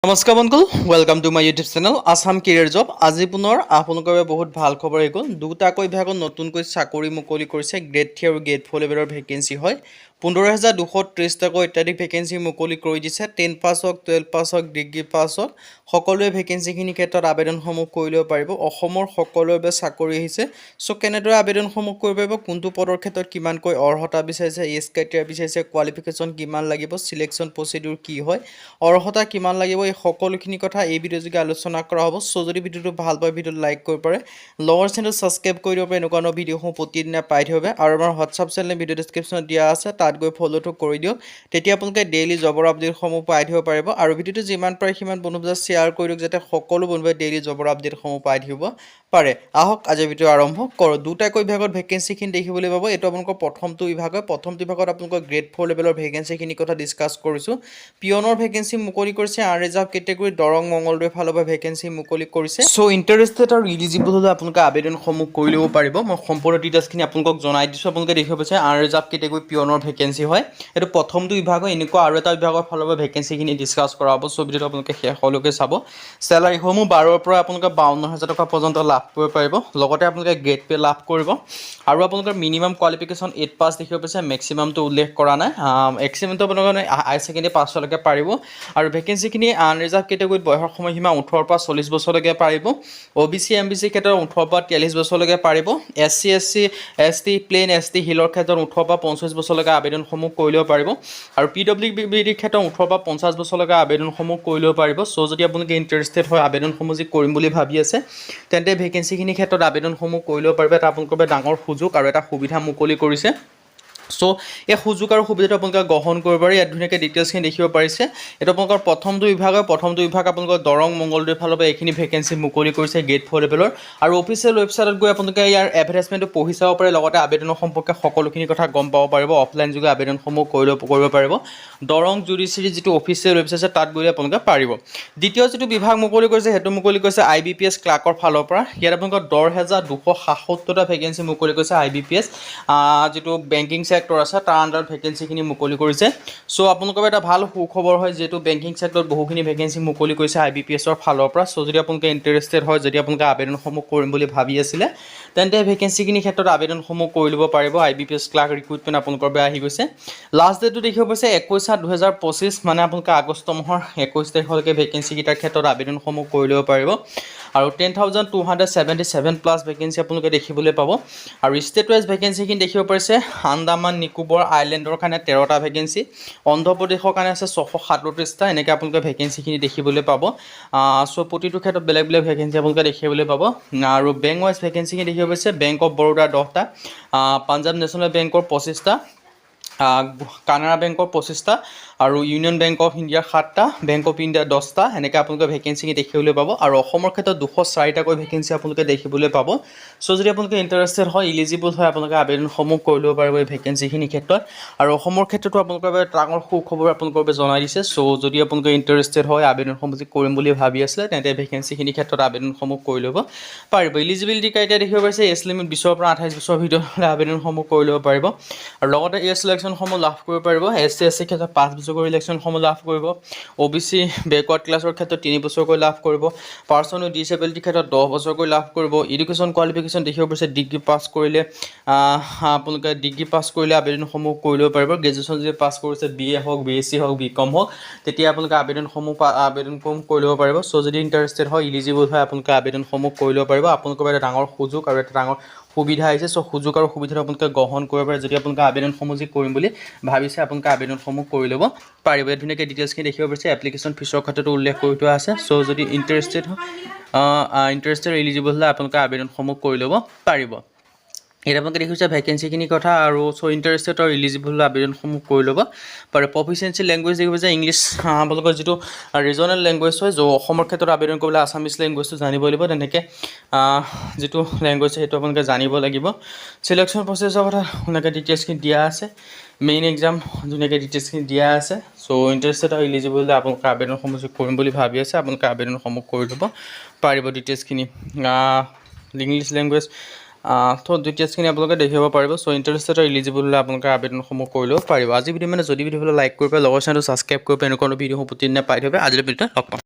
নমস্কাৰ বন্ধু welcome to my YouTube channel Assam career job আজি পুনৰ আপোনালোকৰ বাবে বহুত ভাল খবৰ আহি গ'ল দুটাকৈ বিভাগত নতুনকৈ চাকৰি মুকলি কৰিছে গ্ৰেড 3 আৰু গ্ৰেড 4 লেভেলৰ ভেকেন্সি হয় 15230 টাকৈ অত্যাধিক ভেকেন্সি মুকলি কৰি দিছে 10 পাছ হওক 12 পাছ হওক ডিগ্ৰী পাছ হওক সকলোৱে ভেকেন্সিখিনি ক্ষেত্ৰত আবেদনসমূহ কৰি ল'ব পাৰিব অসমৰ সকলোৰে বাবে চাকৰি আহিছে সো কেনেদৰে আবেদনসমূহ কৰিব পাৰিব কোনটো পদৰ ক্ষেত্ৰত কিমানকৈ অৰ্হতা বিচাৰিছে এজ ক্ৰাইটেৰিয়া বিচাৰিছে কোৱালিফিকেশ্যন কিমান লাগিব সিলেকশ্যন প্ৰচিডিউৰ কি হয় অৰ্হতা কিমান লাগিব এই সকলোখিনি কথা এই ভিডিঅ' যোগে আলোচনা কৰা হ'ব সো যদি ভিডিঅ'টো ভাল পায় ভিডিঅ'টো লাইক কৰিব পাৰে লগৰ চেনেল সাবস্ক্ৰাইব কৰি দিব পাৰে এনেকুৱা ন ভিডিঅ'সমূহ প্ৰতিদিনে পাই থাকিব আৰু আমাৰ হোৱাটছআপ চেনেল ভিডিঅ' ডেছক্ৰিপশ্যনত দিয়া আছে তাত গৈ ফলোটো কৰি দিয়ক তেতিয়া আপোনালোকে ডেইলি জবৰ আপডেটসমূহ পাই থাকিব পাৰিব আৰু ভিডিঅ'টো যিমান পাৰে সিমান বন্ধুবৰ্গ শ্বেয়াৰ কৰি দিয়ক যাতে সকলো বন্ধুৱে ডেইলি জবৰ আপডেটসমূহ পাই থাকিব পাৰে আহক আজি ভিডিঅ' আৰম্ভ কৰোঁ দুটাকৈ বিভাগত ভেকেন্সিখিনি দেখিবলৈ পাব এইটো আপোনালোকৰ প্ৰথমটো বিভাগ হয় প্ৰথমটো বিভাগত আপোনালোকৰ গ্ৰেড 4 লেভেলৰ ভেকেন্সিখিনি কথা ডিসকাস কৰিছোঁ পিয়নৰ ভেকেন্সি মুকলি কৰিছে আনৰিজাৰ্ভ কেটেগৰী দৰং মঙ্গলদৈ ফালৰ পৰা ভেকেন্সি মুকলি কৰিছে সো ইন্টাৰেষ্টেড আৰু ইলিজিবল হ'লে আপোনালোকে আবেদনসমূহ কৰি ল'ব পাৰিব মই সম্পূৰ্ণ ডিটেইলছখিনি আপোনালোকক জনাই দিছোঁ আপোনালোকে দেখিব পাইছে আনৰিজাৰ্ভ কেটেগৰী পিয়নৰ ভেকেন্সি হয় এইটো প্ৰথমটো বিভাগ হয় এনেকুৱা আৰু এটা বিভাগৰ ফালৰ পৰা ভেকেন্সিখিনি ডিসকাস কৰা হ'ব সো ভিডিঅ'টো আপোনালোকে শেষলৈকে চাব চেলাৰীসমূহ 12 ৰ পৰা আপোনালোকে 52000 টকা পৰ্যন্ত লাভ কৰিব পাৰিব লগতে আপোনালোকে গ্ৰেড পে লাভ কৰিব আৰু আপোনালোকৰ মিনিমাম কোৱালিফিকেশ্যন 8 পাছ দেখিব পাইছে মেক্সিমামটো উল্লেখ কৰা নাই মেক্সিমামটো আপোনালোকে হাই সেকেন্ডাৰী পাছলৈকে পাৰিব আৰু ভেকেন্সিখিনি আনৰিজাৰ্ভ কেটেগৰীত বয়সৰ সময়সীমা 18 ৰ পৰা 40 বছৰলৈকে পাৰিব ওবিসি এমবিসি ক্ষেত্ৰত 18 ৰ পৰা 43 বছৰলৈকে পাৰিব SC ST ST plain ST হিলৰ ক্ষেত্ৰত 18 ৰ পৰা 45 বছৰলৈকে আবেদনসমূহ কৰি ল'ব পাৰিব আৰু পিডব্লিউডিৰ ক্ষেত্ৰত 18 ৰ পৰা 50 বছৰলৈকে আবেদনসমূহ কৰি ল'ব পাৰিব সো যদি আপোনালোকে ইন্টাৰেষ্টেড হয় আবেদনসমূহ যি কৰিম বুলি ভাবি আছে তেন্তে ভেকেন্সিখিনি ক্ষেত্ৰত আবেদনসমূহ কৰি ল'ব পাৰিব এটা আপোনালোকৰ বাবে ডাঙৰ সুযোগ আৰু এটা সুবিধা মুকলি কৰিছে সো এই সুযোগ আৰু সুবিধাটো আপোনালোকে গ্ৰহণ কৰিব পাৰে ইয়াত ধুনীয়াকৈ ডিটেইলছখিনি দেখিব পাৰিছে এটা আপোনালোকৰ প্ৰথমটো বিভাগ আপোনালোকৰ দৰং মঙ্গলদৈ ফালৰ পৰা এইখিনি ভেকেন্সি মুকলি কৰিছে গ্ৰেড 4 লেভেলৰ আৰু অফিচিয়েল ৱেবছাইটত গৈ আপোনালোকে ইয়াৰ এডভাৰটাইজমেণ্টটো পঢ়ি চাব পাৰে লগতে আবেদনৰ সম্পৰ্কে সকলোখিনি কথা গম পাব পাৰিব অফলাইন যোগে আবেদনসমূহ কৰিব পাৰিব দৰং জুডিচিয়াৰী যিটো অফিচিয়েল ৱেবছাইট আছে তাত গৈ আপোনালোকে পাৰিব দ্বিতীয় যিটো বিভাগ মুকলি কৰিছে সেইটো মুকলি কৰিছে আইবিপিএছ ক্লাৰ্কৰ ফালৰ পৰা ইয়াত আপোনালোকৰ 10277টা ভেকেন্সি মুকলি কৰিছে আইবিপিএছ যিটো বেংকিং সেক্টৰ আছে তাৰ আন্ডাৰত ভেকেন্সিখিনি মুকলি কৰিছে সো আপোনালোকৰ এটা ভাল সুখবৰ হয় যেটো বেংকিং সেক্টৰত বহুখিনি ভেকেন্সি মুকলি কৰিছে আইবিপিএছৰ ফালৰ পৰা সো যদি আপোনালোকে ইন্টাৰেষ্টেড হয় যদি আপোনালোকে আবেদনসমূহ কৰিম বুলি ভাবি আছিলে তেন্তে ভেকেন্সিখিনি ক্ষেত্ৰত আবেদনসমূহ কৰি ল'ব পাৰিব আইবিপিএছ ক্লাৰ্ক ৰিক্ৰুটমেণ্ট আপোনালোকৰ বাবে আহি গৈছে লাষ্ট ডেটটো দেখিব পাইছে 21/7/2025 মানে আপোনালোকে আগষ্ট মাহৰ 21 তাৰিখলৈকে ভেকেন্সিকেইটাৰ ক্ষেত্ৰত আবেদনসমূহ কৰি ল'ব পাৰিব আৰু 10277 প্লাছ ভেকেন্সি আপোনালোকে দেখিবলৈ পাব আৰু ষ্টেট ওয়াইজ ভেকেন্সিখিনি দেখিব পাৰিছে আন্দামান নিকোবৰ আইল্যান্ডৰ কাৰণে 13টা ভেকেন্সি অন্ধ্ৰপ্ৰদেশৰ কাৰণে আছে 637টা এনেকৈ আপোনালোকে ভেকেন্সিখিনি দেখিবলৈ পাব সো প্ৰতিটো ক্ষেত্ৰত বেলেগ বেলেগ ভেকেন্সি আপোনালোকে দেখিবলৈ পাব আৰু বেংক ওয়াইজ ভেকেন্সিখিনি দেখিব পাইছে বেংক অফ বৰোডাৰ 10টা পাঞ্জাব নেশ্যনেল বেংকৰ 25টা কানাড়া বেংকৰ 25টা আৰু ইউনিয়ন বেংক অফ ইণ্ডিয়াৰ 7টা বেংক অফ ইণ্ডিয়া 10টা এনেকৈ আপোনালোকে ভেকেন্সিখিনি দেখিবলৈ পাব আৰু অসমৰ ক্ষেত্ৰত 204টাকৈ ভেকেন্সি আপোনালোকে দেখিবলৈ পাব সো যদি আপোনালোকে ইন্টাৰেষ্টেড হয় ইলিজিবল হয় আপোনালোকে আবেদনসমূহ কৰি ল'ব পাৰিব এই ভেকেন্সিখিনি ক্ষেত্ৰত আৰু অসমৰ ক্ষেত্ৰতো আপোনালোকৰ বাবে ডাঙৰ সুখবৰ আপোনালোকৰ বাবে জনাই দিছে সো যদি আপোনালোকে ইন্টাৰেষ্টেড হয় আবেদনসমূহ কৰিম বুলি ভাবি আছিলে তেন্তে ভেকেন্সিখিনি ক্ষেত্ৰত আবেদনসমূহ কৰি ল'ব পাৰিব ইলিজিবিলিটি ক্ৰাইটেৰিয়া দেখিব পাৰিছে এজ লিমিট 20 পৰা 28 বছৰৰ ভিতৰত আবেদনসমূহ কৰি ল'ব পাৰিব আৰু লগতে এই সিলেকশ্যনসমূহ লাভ কৰিব পাৰিব এসসি এসটি ক্ষেত্ৰত 5 বছৰৰ ইলেকশ্যনসমূহ লাভ কৰিব ওবিসি বেকৱাৰ্ড ক্লাছৰ ক্ষেত্ৰত 3 বছৰকৈ লাভ কৰিব পাৰ্চন উইথ ডিসেবিলিটি ক্ষেত্ৰত 10 বছৰকৈ লাভ কৰিব এডুকেশ্যন কোৱালিফিকেশ্যন দেখিব পাৰিছে ডিগ্ৰী পাছ কৰিলে আপোনালোকে ডিগ্ৰী পাছ কৰিলে আবেদনসমূহ কৰি ল'ব পাৰিব গ্ৰেজুৱেশ্যন যদি পাছ কৰিছে বিএ হওক বিএসসি হওক বিকম হওক তেতিয়া আপোনালোকে আবেদনসমূহ কৰি ল'ব পাৰিব সো যদি ইন্টাৰেষ্টেড হয় ইলিজিবল হয় আপোনালোকে আবেদনসমূহ কৰি ল'ব পাৰিব আপোনালোকৰ এটা ডাঙৰ সুযোগ আৰু এটা ডাঙৰ সুবিধা আহিছে সো সুযোগ আৰু সুবিধাটো আপোনালোকে গ্ৰহণ কৰিব পাৰে যদি আপোনালোকে আবেদনসমূহ যি কৰিম বুলি ভাবিছে আপোনালোকে আবেদনসমূহ কৰি ল'ব পাৰিব এই ধুনীয়াকৈ ডিটেইলছখিনি দেখিব পাৰিছে এপ্লিকেশ্যন ফিছৰ ক্ষেত্ৰতো উল্লেখ কৰি থোৱা আছে সো যদি ইন্টাৰেষ্টেড এলিজিবল হ'লে আপোনালোকে আবেদনসমূহ কৰি ল'ব পাৰিব এটা আপোনালোকে দেখিছে ভেকেন্সিখিনি কথা আৰু সো ইন্টাৰেষ্টেড আৰু ইলিজিবল আবেদনসমূহ কৰি ল'ব পাৰে প্ৰফিচিয়েঞ্চি লেংগুৱেজ দেখিব যে ইংলিছ আপোনালোকৰ যিটো ৰিজনেল লেংগুৱেজ হয় যে অসমৰ ক্ষেত্ৰত আবেদন কৰিবলৈ আছামিজ লেংগুৱেজটো জানিব লাগিব তেনেকৈ যিটো লেংগুৱেজ সেইটো আপোনালোকে জানিব লাগিব সিলেকশ্যন প্ৰচেছৰ কথা ধুনীয়াকৈ ডিটেইলছখিনি দিয়া আছে মেইন এক্সাম ধুনীয়াকৈ ডিটেইলছখিনি দিয়া আছে সো ইন্টাৰেষ্টেড আৰু ইলিজিবল হ'লে আপোনালোকে আবেদনসমূহ কৰিম বুলি ভাবি আছে আপোনালোকে আবেদনসমূহ কৰি ল'ব পাৰিব ডিটেইলছখিনি ইংলিছ লেংগুৱেজ তো ডিটেইলছখিনি আপোনালোকে দেখিব পাৰিব সো ইন্টাৰেষ্টেড আৰু ইলিজিবল হ'লে আপোনালোকে আবেদনসমূহ কৰি ল'ব পাৰিব আজি ভিডিঅ' যদি ভিডিঅ'টো লাইক কৰিব লগৰ চেনেলটো ছাবস্ক্ৰাইব কৰিব এনেকুৱা ভিডিঅ'সমূহ প্ৰতিদিনে পাই থাকিব আজিৰ ভিডিঅ'টো লগ পাম